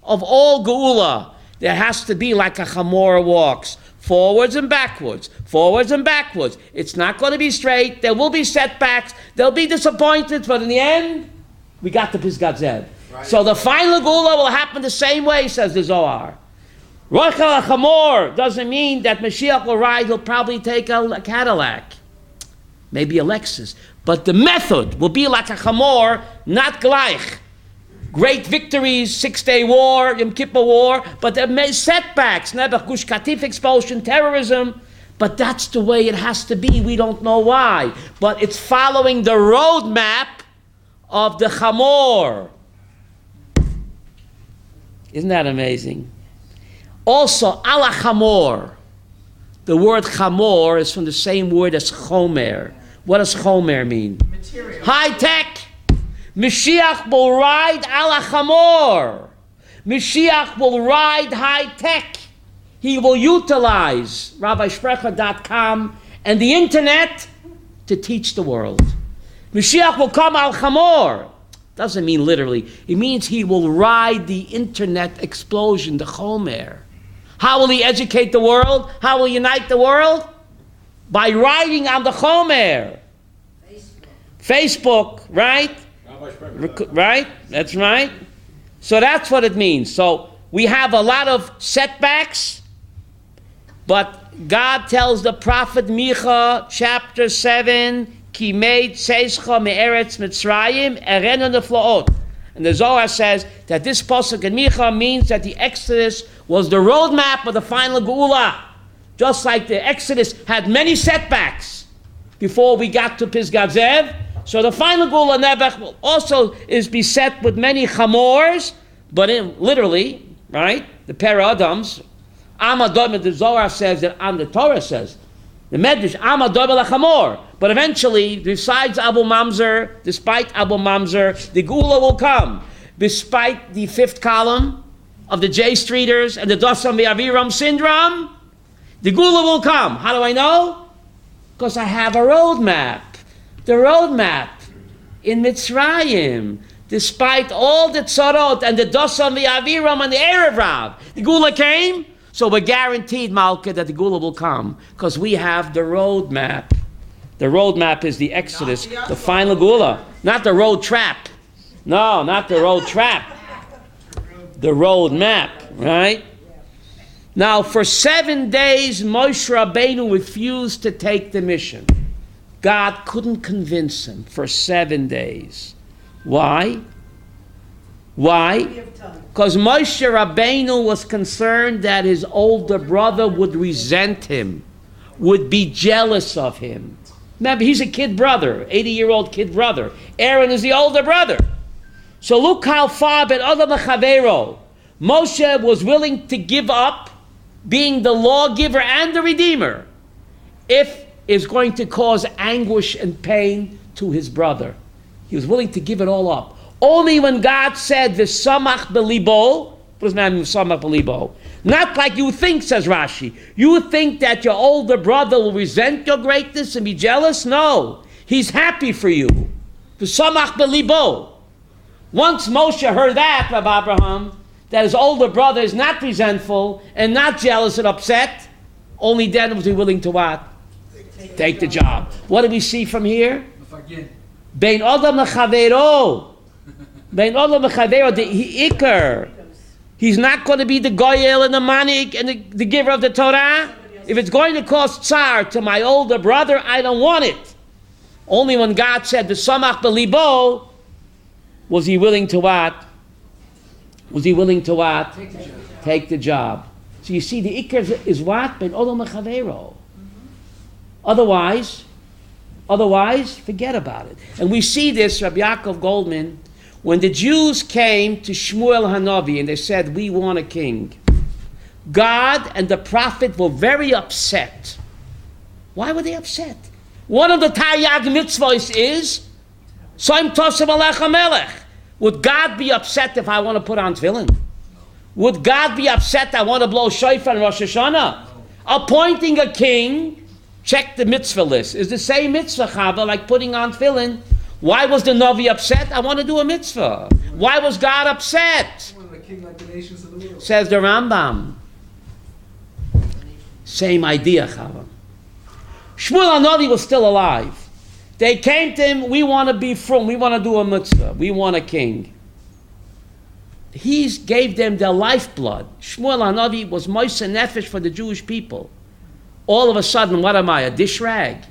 of all Geula. There has to be like a chamor walks. Forwards and backwards. Forwards and backwards. It's not going to be straight. There will be setbacks. There'll be disappointments. But in the end, we got to Pisgat Zev. Right. So the final Geula will happen the same way, says the Zohar. Rochel HaChamor doesn't mean that Mashiach will ride. He'll probably take a Cadillac. Maybe a Lexus. But the method will be like a Chamor, not gleich. Great victories, 6-day war, Yom Kippur war, but there may setbacks, Nebuch, Gush Katif expulsion, terrorism. But that's the way it has to be. We don't know why. But it's following the roadmap of the Chamor. Isn't that amazing? Also, ala chamor. The word chamor is from the same word as chomer. What does chomer mean? Material. High tech. Mashiach will ride ala chamor. Mashiach will ride high tech. He will utilize RabbiSprecher.com and the internet to teach the world. Mashiach will come al chamor. Doesn't mean literally. It means he will ride the internet explosion, the chomer. How will he educate the world? How will he unite the world? By riding on the chomer. Facebook, right? Right? That's right. So that's what it means. So we have a lot of setbacks, but God tells the prophet Micha, chapter 7, Ki made seischa me'eretz Mitzrayim erenu neflaot. And the Zohar says that this pasuk in Micha means that the Exodus was the roadmap of the final Geula. Just like the Exodus had many setbacks before we got to Pisgat Zev. So the final Geula Nebuch will also is beset with many chamors, but literally, right? The Paradams, Amadom, the Zohar says that, and the Torah says, the Medrash, Amadom el chamor. But eventually, besides Abu Mamzer, despite Abu Mamzer, the Geula will come. Despite the fifth column of the J Streeters and the Dosam V'Aviram syndrome, the Geula will come. How do I know? Because I have a roadmap. The roadmap in Mitzrayim. despite all the tzarot and the dosam the aviram and the erev rav. The Gula came, so we're guaranteed, Malka, that the Gula will come, because we have the roadmap. The roadmap is the Exodus, the final Gula, not the road trap. No, not the road trap. The road map, right? Now, for 7 days, Moshe Rabbeinu refused to take the mission. God couldn't convince him for 7 days. Why? Why? Because Moshe Rabbeinu was concerned that his older brother would resent him, would be jealous of him. Remember, he's a kid brother, 80-year-old kid brother. Aaron is the older brother. So look how far Ben Adam Chavero, Moshe was willing to give up being the lawgiver and the redeemer if it's going to cause anguish and pain to his brother. He was willing to give it all up. Only when God said, V'samach belibo, what does that mean, V'samach belibo? Not like you think, says Rashi. You think that your older brother will resent your greatness and be jealous? No. He's happy for you. V'samach belibo. Once Moshe heard that, Rabbi Abraham, that his older brother is not resentful and not jealous and upset, only then was he willing to what? Take the job. What do we see from here? Bein Adam Lechavero. Bein Adam Lechavero, the Iker. He's not going to be the Goyel and the Manik and the giver of the Torah. If it's going to cause tsar to my older brother, I don't want it. Only when God said, V'samach belibo, was he willing to what? Was he willing to what? Take the job. So you see, the Iker is what? Ben Odom Lechavero. Otherwise, forget about it. And we see this, Rabbi Yaakov Goldman, when the Jews came to Shmuel Hanavi and they said, we want a king. God and the prophet were very upset. Why were they upset? One of the Taryag mitzvahs is, Soim Tosem Alecha Melech. Would God be upset if I want to put on tefillin? Would God be upset I want to blow shofar in Rosh Hashanah? Appointing a king, check the mitzvah list, is the same mitzvah, Chava, like putting on tefillin. Why was the Navi upset? I want to do a mitzvah. Why was God upset? Says the Rambam. Same idea, Chava. Shmuel HaNavi was still alive. They came to him, we want to be from, we want to do a mitzvah, we want a king. He gave them their lifeblood. Shmuel HaNavi was Moshe Nefesh for the Jewish people. All of a sudden, what am I, a dish rag?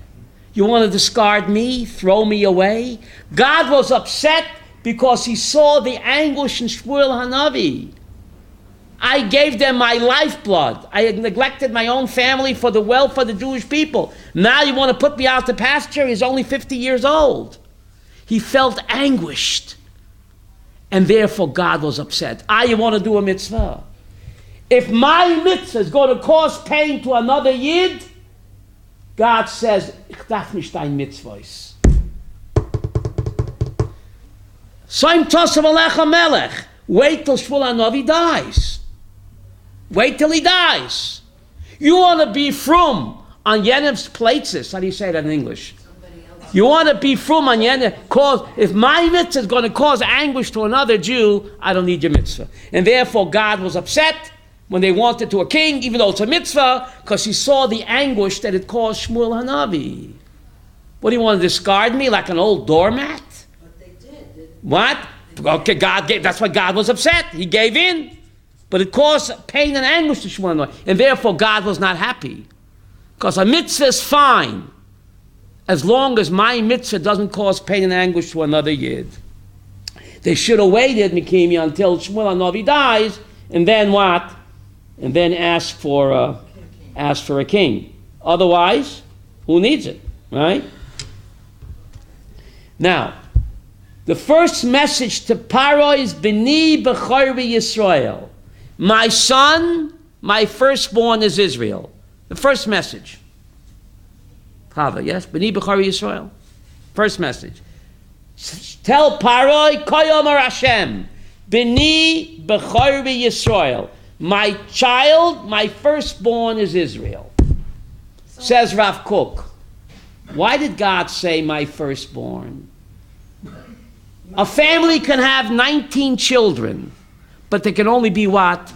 You want to discard me, throw me away? God was upset because he saw the anguish in Shmuel HaNavi. I gave them my lifeblood. I had neglected my own family for the welfare of the Jewish people. Now you want to put me out to pasture? He's only 50 years old. He felt anguished. And therefore God was upset. You want to do a mitzvah? If my mitzvah is going to cause pain to another Yid, God says, Ich darf nicht dein mitzvahs. Soim Tosem Alecha Melech. Wait till Shmuel HaNavi dies. Wait till he dies. You want to be frum on Yenev's places. How do you say that in English? You want to be frum on Yenev. If my mitzvah is going to cause anguish to another Jew, I don't need your mitzvah. And therefore God was upset when they wanted to a king, even though it's a mitzvah, because he saw the anguish that it caused Shmuel HaNavi. What do you want to discard me like an old doormat? But they did. What? Okay, God gave. That's why God was upset. He gave in. But it caused pain and anguish to Shmuel HaNavi. And therefore God was not happy. Because a mitzvah is fine as long as my mitzvah doesn't cause pain and anguish to another Yid. They should have waited, Mikimi, until Shmuel HaNavi dies, and then what? And then ask for a king. Otherwise, who needs it, right? Now, the first message to Paro is B'ni B'chor Yisrael. My son, my firstborn is Israel. The first message. Chava, yes? B'ni B'chor Yisrael. First message. Tell Paroi, Koyomar Hashem. B'ni B'chor Yisrael. My child, my firstborn is Israel. Says Rav Kook. Why did God say my firstborn? A family can have 19 children, but there can only be what?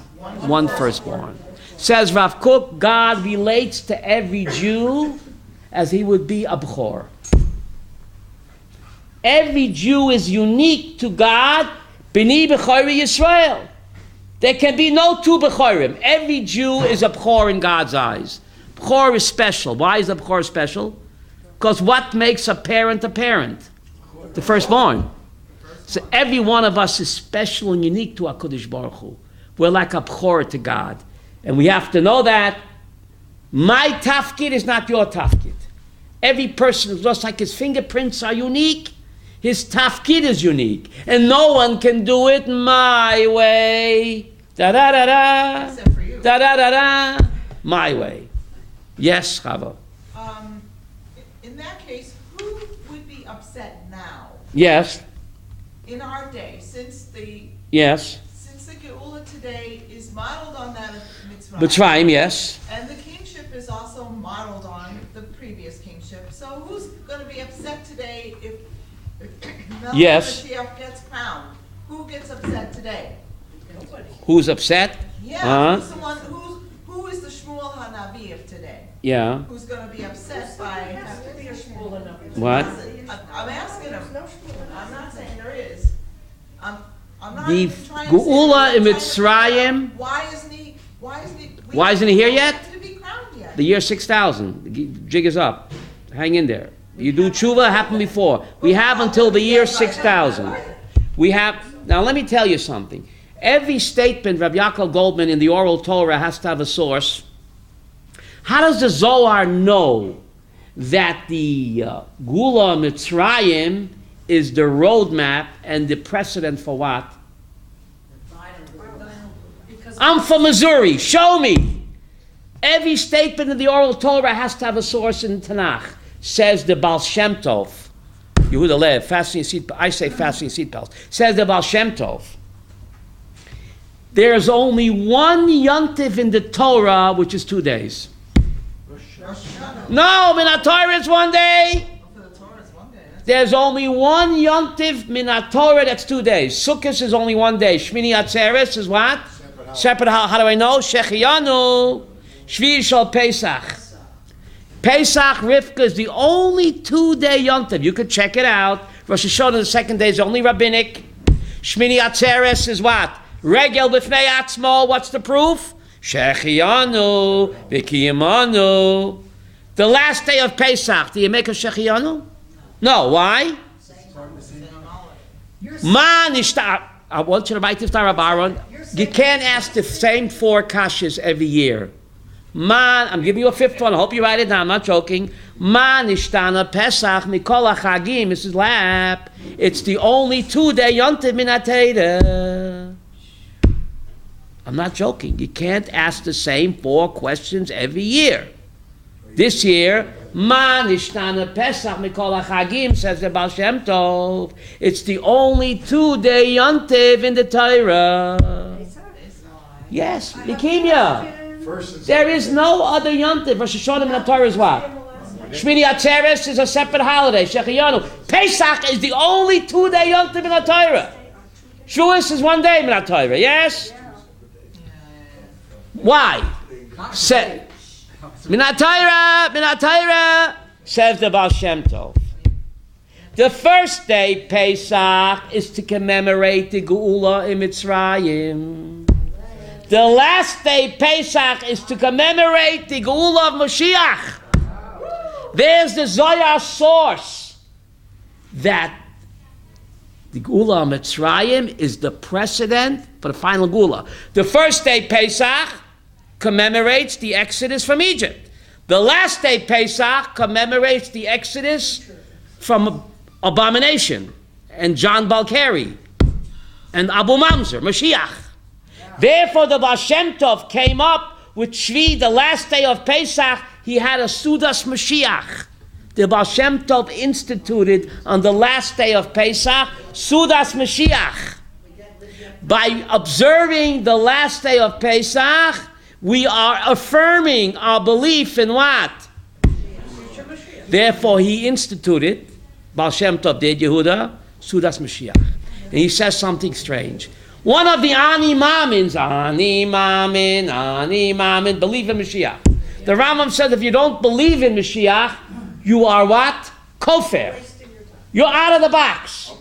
One firstborn. Says Rav Kook, God relates to every Jew as he would be a Bechor. Every Jew is unique to God. B'ni Bechori Yisrael. There can be no two Bechorim. Every Jew is a Bechor in God's eyes. Bechor is special. Why is a Bechor special? Because what makes a parent a parent? The firstborn. So every one of us is special and unique to HaKadosh Baruch Hu. We're like a Bechor to God. And we have to know that my tafkid is not your tafkid. Every person is just like his fingerprints are unique. His tafkid is unique. And no one can do it my way. Da-da-da-da. Except for you. Da-da-da-da. My way. Yes, Chava. In that case, who would be upset now? Yes. In our day, since the Yes. Geula today is modeled on that of Mitzrayim. Mitzrayim, yes. And the kingship is also modeled on the previous kingship. So who's going to be upset today if Yes. Mashiach gets crowned? Who gets upset today? Who's upset? Yeah, who is the Shmuel HaNavi of today? Yeah. Who's going to be upset by? What? I'm asking him. I'm not saying there is. I'm not The even trying to say Geula in there's a time to Mitzrayim. Why isn't he? Why isn't he here yet? To be crowned yet. The year 6000. The jig is up. Hang in there. You do tshuva, happened before. We have until the year 6000. We have, now let me tell you something. Every statement, Rabbi Yaakov Goldman in the oral Torah has to have a source. How does the Zohar know that the Gula Mitzrayim is the roadmap and the precedent for what? I'm from Missouri. Show me. Every statement in the oral Torah has to have a source in Tanakh. Says the Baal Shem Tov. Yehuda Lev, fasten your seat. I say fasten your seatbelts. Says the Baal Shem Tov. There's only one yontif in the Torah, which is 2 days. No, Minat Torah is 1 day. There's only one yontif Minat Torah that's 2 days. Sukkot is only 1 day. Shmini Atzeres is what? Separate. How do I know? Shechiyanu. Shvi Shal Pesach. Pesach Rivka is the only 2 day yontif. You could check it out. Rosh Hashanah, the second day is only rabbinic. Shmini Atzeres is what? Regel b'fnei atzmo. What's the proof? Shechiyanu v'kiyamanu. The last day of Pesach, do you make a Shechiyanu? No. Why? Man ishtar. I want you to write Tiftar Abaron. You can't ask the same 4 kashas every year. Man, I'm giving you a 5th one. I hope you write it down. I'm not joking. Man ishtana Pesach mikol hachagim. Mrs. Lapp. It's the only 2 day yontiv min hateidah. I'm not joking. You can't ask the same 4 questions every year. This year, Man ishtana Pesach mikol hachagim, says the Baal Shem Tov. It's the only 2 day yontiv in the Torah. Yes, Lekemia. There is no other yontiv. Rosh Hashanah in the Torah is what? Shmini Atzeres is a separate holiday. Shechiyanu. Pesach is the only 2 day yontiv in the Torah. Shavuos is 1 day in the Torah. Yes. Why? Say, Minat Torah, says the Baal Shem Tov. The first day, Pesach, is to commemorate the Geula in Mitzrayim. The last day, Pesach, is to commemorate the Geula of Mashiach. There's the Zohar source that the Geula of Mitzrayim is the precedent for the final Geula. The first day, Pesach, commemorates the Exodus from Egypt. The last day, Pesach, commemorates the Exodus from abomination and John Balkari and Abu Mamzer, Mashiach. Therefore, the Baal Shem Tov came up with Shvi, the last day of Pesach. He had a Sudas Mashiach. The Baal Shem Tov instituted on the last day of Pesach, Sudas Mashiach. By observing the last day of Pesach, we are affirming our belief in what? Therefore, he instituted, Baal Shem Tov did, Yehuda, Sudas Mashiach. And he says something strange. One of the Ani Mamin, believe in Mashiach. The Rambam says if you don't believe in Mashiach, you are what? Kofir. You're out of the box.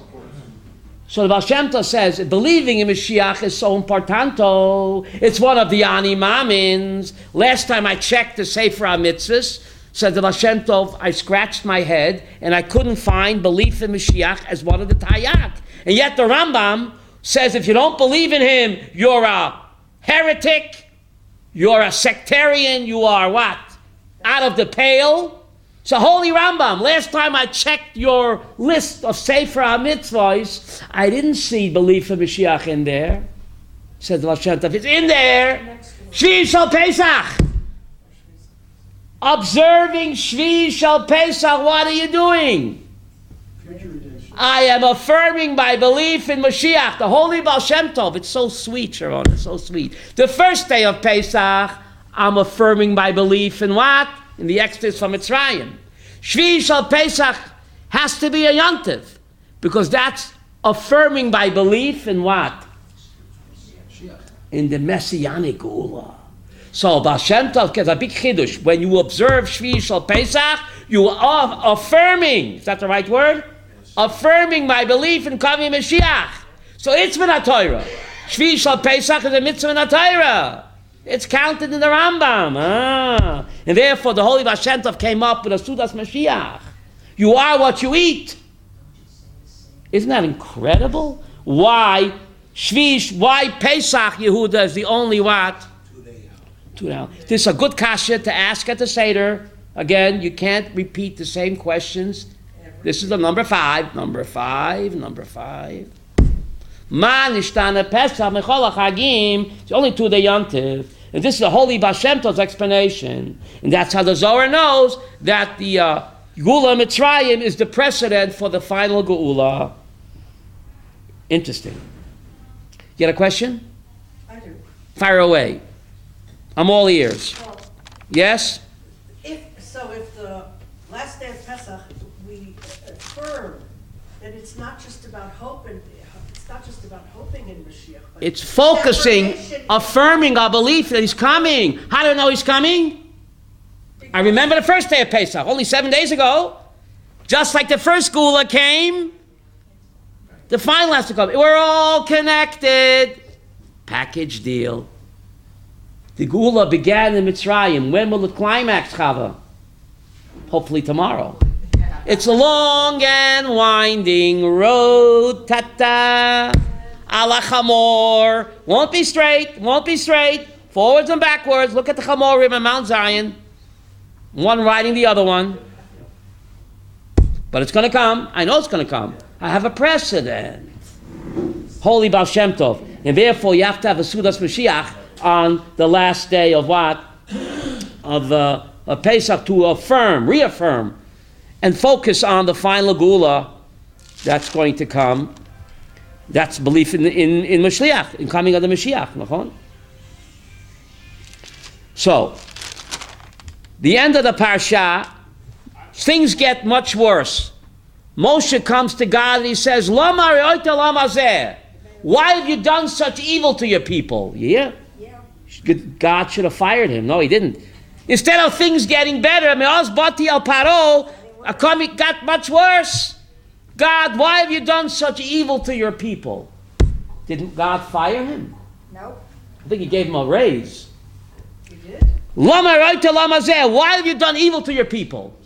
So the Baal Shem Tov says believing in Mashiach is so importanto. It's one of the Ani Mamins. Last time I checked the Sefer HaMitzvahs, said the Baal Shem Tov, I scratched my head and I couldn't find belief in Mashiach as one of the Tayyat. And yet the Rambam says if you don't believe in him, you're a heretic, you're a sectarian, you are what? Out of the pale. So Holy Rambam, last time I checked your list of Sefer HaMitzvahs, I didn't see belief in Mashiach in there. Said the Baal Shem Tov, it's in there. Shvi Shal Pesach. Observing Shvi Shal Pesach, what are you doing? I am affirming my belief in Mashiach, the Holy Baal Shem Tov. It's so sweet, Sharon, it's so sweet. The first day of Pesach, I'm affirming my belief in what? In the Exodus from Mitzrayim. Shvi Shal Pesach has to be a yontif, because that's affirming by belief in what? In the Messianic Geula. So Baal Shem Tov gets a big chidush. When you observe Shvi Shal Pesach, you are affirming, is that the right word? Yes. Affirming my belief in Kavi Mashiach. So it's min ha-Torah. Shvi Shal Pesach is a mitzvah min ha-Torah. It's counted in the Rambam. And therefore the Holy Baal Shem Tov came up with a Sudas Mashiach. You are what you eat. Isn't that incredible? Why Pesach Yehuda is the only what? 2 day. This is a good kasha to ask at the Seder. Again, you can't repeat the same questions. This is the number 5. Ma nishtana Pesach mechol hachagim. It's only 2 day yontiv. And this is the Holy Baal Shem Tov's explanation. And that's how the Zohar knows that the Geula Mitzrayim is the precedent for the final Geula. Interesting. You got a question? I do. Fire away. I'm all ears. Well, Yes? if the last day of Pesach, we affirm that it's not just about hope and it's not just about hoping in Mashiach. But It's focusing, separation- affirming our belief that he's coming. How do I know he's coming? I remember the first day of Pesach, only 7 days ago. Just like the first Geula came, the final has to come. We're all connected. Package deal. The Geula began in Mitzrayim. When will the climax, Chava? Hopefully tomorrow. It's a long and winding road, tata, ala chamor. Won't be straight. Forwards and backwards. Look at the chamorim in Mount Zion. One riding the other one. But it's going to come. I know it's going to come. I have a precedent. Holy Baal Shem Tov. And therefore you have to have a Sudas Mashiach on the last day of what? Of Pesach, to affirm, reaffirm, and focus on the final Geula that's going to come. That's belief in Mashiach, in coming of the Mashiach. Nachon? So, the end of the parsha, things get much worse. Moshe comes to God and he says, Lama re'oita lama zeh. Why have you done such evil to your people? Yeah. God should have fired him. No, he didn't. Instead of things getting better, me'oz bati al paro, it got much worse. God, why have you done such evil to your people? Didn't God fire him? No. I think he gave him a raise. You did? Lama re'oita lama zeh. Why have you done evil to your people?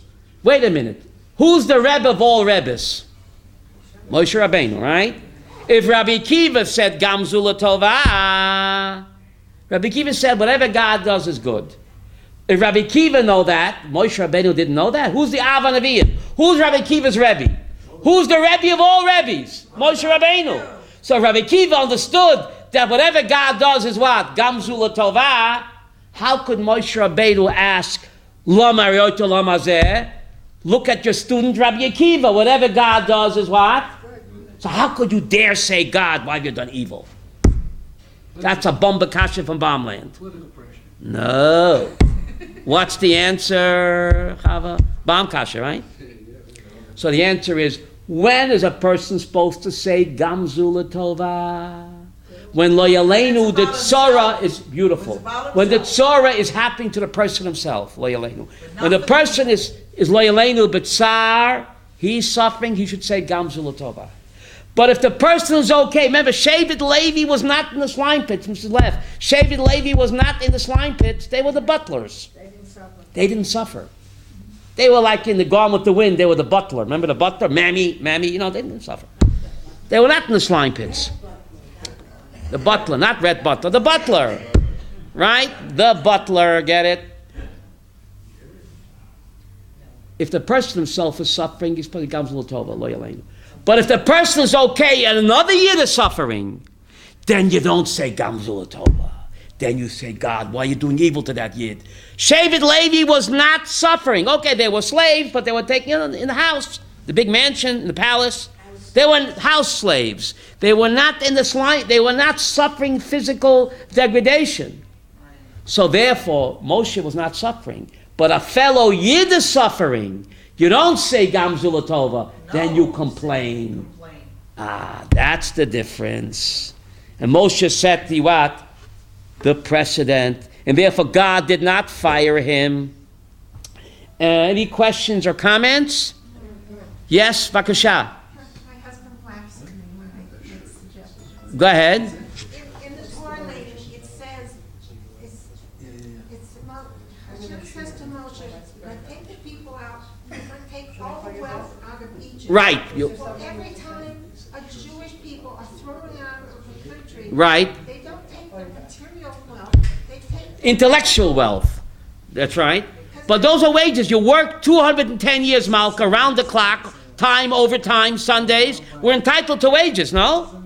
Wait a minute. Who's the Rebbe of all Rebbes? Moshe Rabbeinu, right? If Rabbi Akiva said Gamzu L'Tova, Rabbi Akiva said whatever God does is good. If Rabbi Akiva know that, Moshe Rabbeinu didn't know that. Who's the Av HaNevi'im? Who's Rabbi Akiva's Rebbe? Who's the Rebbe of all Rebbes? Moshe Rabbeinu. So Rabbi Akiva understood that whatever God does is what? Gamzu L'Tova. How could Moshe Rabbeinu ask Lama Re'oita Lama Zeh? Look at your student Rabbi Akiva. Whatever God does is what? So how could you dare say, God, why have you done evil? That's a bomba kasha from Bomland. Political pressure. No. What's the answer, Chava? Bomb kasha, right? So the answer is, When is a person supposed to say Gamzu Latova? When Lo Yaleinu, the tzara is beautiful. When the tzara is happening to the person himself, Lo Yaleinu. When the person is Lo Yaleinu b'tzar, he's suffering, he should say Gamzu Latova. But if the person is okay, remember, Shevet Levi was not in the slime pits, Mrs. Lev. Shevet Levi was not in the slime pits, they were the butlers. They didn't suffer. They were like in the Gone with the Wind, they were the butler. Remember the butler? Mammy, they didn't suffer. They were not in the slime pits. The butler, not Red Butler, the butler. Right? The butler, get it? If the person himself is suffering, he's probably Gamzu Latova, Lo Yaleinu. But if the person is okay and another yid is suffering, then you don't say Gamzu Latova. Then you say, God, why are you doing evil to that yid? Shevet Levi was not suffering. Okay, they were slaves, but they were taken in the house, the big mansion, in the palace. They were house slaves. They were not in the slime. They were not suffering physical degradation. So therefore, Moshe was not suffering. But a fellow yid is suffering. You don't say Gamzu Latova, then you complain. That's the difference. And Moshe set the what? The precedent. And therefore God did not fire him. Any questions or comments? Yes, Bakasha. My husband laughs at me when I make suggestions. Go ahead. In the Torah lady, it says, Hashem says to Moshe, take the people out, take all the wealth out of Egypt. Right. So every time a Jewish people are thrown out of the country, Right. they don't take their material wealth, they take Intellectual wealth. That's right. But those are wages. You work 210 years, Malka, around the clock, time, overtime, Sundays. We're entitled to wages, no?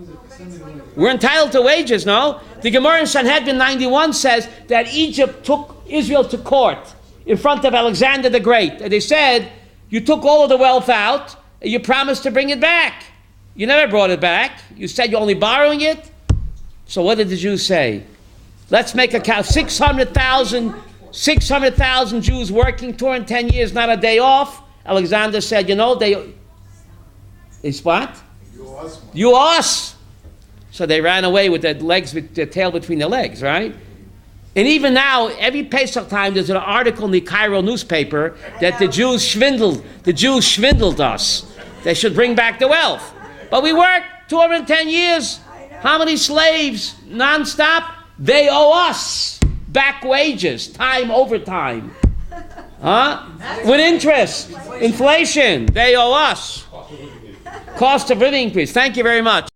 We're entitled to wages, no? The Gemara in Sanhedrin 91 says that Egypt took Israel to court in front of Alexander the Great. And they said, you took all of the wealth out, and you promised to bring it back. You never brought it back. You said you're only borrowing it. So what did the Jews say? Let's make a count. 600,000 Jews working 210 years, not a day off. Alexander said, they what? You us. So they ran away with their legs, with their tail between their legs, right? And even now, every Pesach time, there's an article in the Cairo newspaper that the Jews swindled us. They should bring back the wealth. But we worked 210 years. How many slaves, nonstop? They owe us back wages, time over time. With interest, inflation, they owe us. Cost of living increase. Thank you very much.